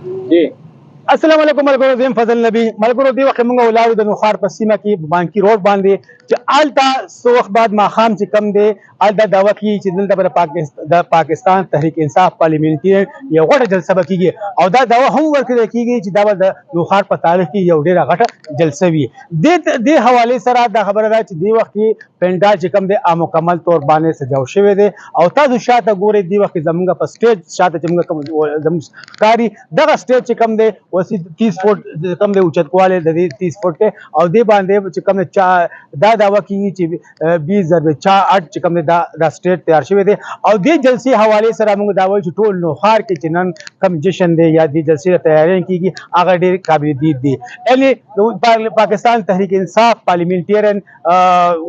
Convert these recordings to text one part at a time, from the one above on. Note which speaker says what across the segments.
Speaker 1: جی
Speaker 2: السلام علیکم ملګرو، زم فضل نبی. ملګرو دی وخت موږ ولاړو د نوخار په سیمه کې بانکی روډ باندې چې آلته سو وخت بعد ماښام چې کم دی آلته دعوه کیږي چې دلته به د پاکستان تحریک انصاف پارلیمنټي یو غټه جلسه به کیږي او دا دعوه هم ورکړل کیږي چې دا به د نوخار په تاریخ کې یو ډیره غټه جلسه وي. د حواله سره دا خبره ده چې دی وخت کې پنډال چې کم دی مکمل طور باندې سجاو شوی دی او تاسو شاته ګورئ دی وخت زمونږ په سټیج شاته چې موږ زموږ کاری دغه سټیج چې کم دی وسی 30 فوټ کم دی اوچتواله د دې 30 فوټ ته او دی باندې چې کم چا دا داوا کیږي چې 20 ضرب 4 چې کم دا سټیټ تیار شوی دی او د جلسې حواله سره موږ دا وایو چې ټول نوخار کې چې نن کم جشن دی یا د جلسې تیاری کیږي هغه ډیر قابل دید دی. یعنی پاکستان تحریک انصاف پارلیمنټریان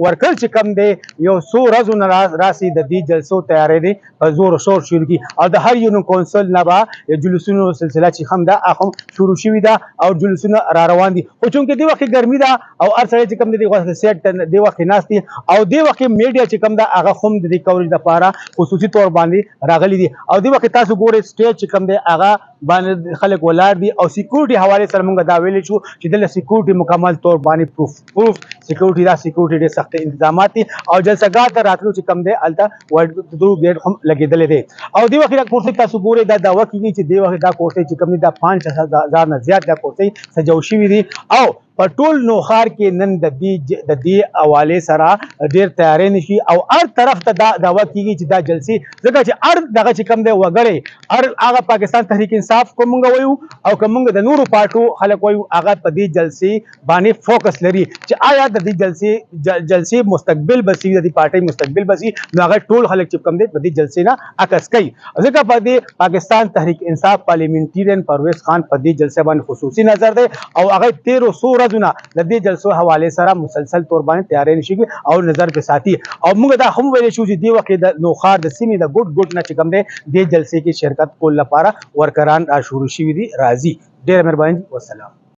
Speaker 2: ورکر چې کم دی یو څو ورځې راسي د دې جلسو تیاری دی په زور او شور شروع کی او د هر یو کونسل نه با جلوسونو سلسله چې هم دا اخم شروع شوی دا او جلوسونه را روان دي خو چونکې دی وخت ګرمي دا او هر سړی چې کم دی غوښته سیټ دی وخت ناشتي او دی وخت میډیا چې کم دا هغه هم د کوریج لپاره خصوصي تور باندې راغلي دي او دی وخت تاسو ګورئ سټیج چې کم دی هغه باندې خلک ولاړ دي او سکیورټي حواله سره موږ دا ویل شو چې د سکیورټي مکمل تور باندې پروف سکیورټي دا سکیورټي ډېر سخت تنظیمات دي او جلسګاه ته راتلو چې کم دی الته ورډ درو ګیټ هم لګیدل دي او دی وخت کورسي تاسو ګورئ دا دعوه کیږي چې دی وخت دا کورسي چې کم دی دا 5000 نه زیات دا کورسي سجاو شوی دي او په ټول نوخار کې نن د دې حواله سره ډیر تیاری نشي او هر طرف ته دا دعوه کیږي چې دا جلسې ځکه چې هر دغه چې کم دی وګړي هر هغه پاکستان تحریک انصاف کومنګ وایو او کومنګ د نورو پارټو خلک وایو هغه په دې جلسې باندې فوکس لري چې آیا د دې جلسې مستقبل بسي د پارټي مستقبل بسي نو هغه ټول خلک چې کم دی په دې جلسې نه عکس کوي ځکه په دې پاکستان تحریک انصاف پارلیمنټریان پرویز خان په دې جلسې باندې خصوصي نظر دی او هغه 1300 ورځونه د دې جلسو حواله سره مسلسل تور باندې تیاری نشي او نظر په ساتي او موږ دا هم ویل شو چې دی وخت د نوخار د سیمې د ګډ نه چې کم دی د جلسې کې شرکت کول لپاره ورکران شروع شوي دي راځي. ډیر مهرباني والسلام.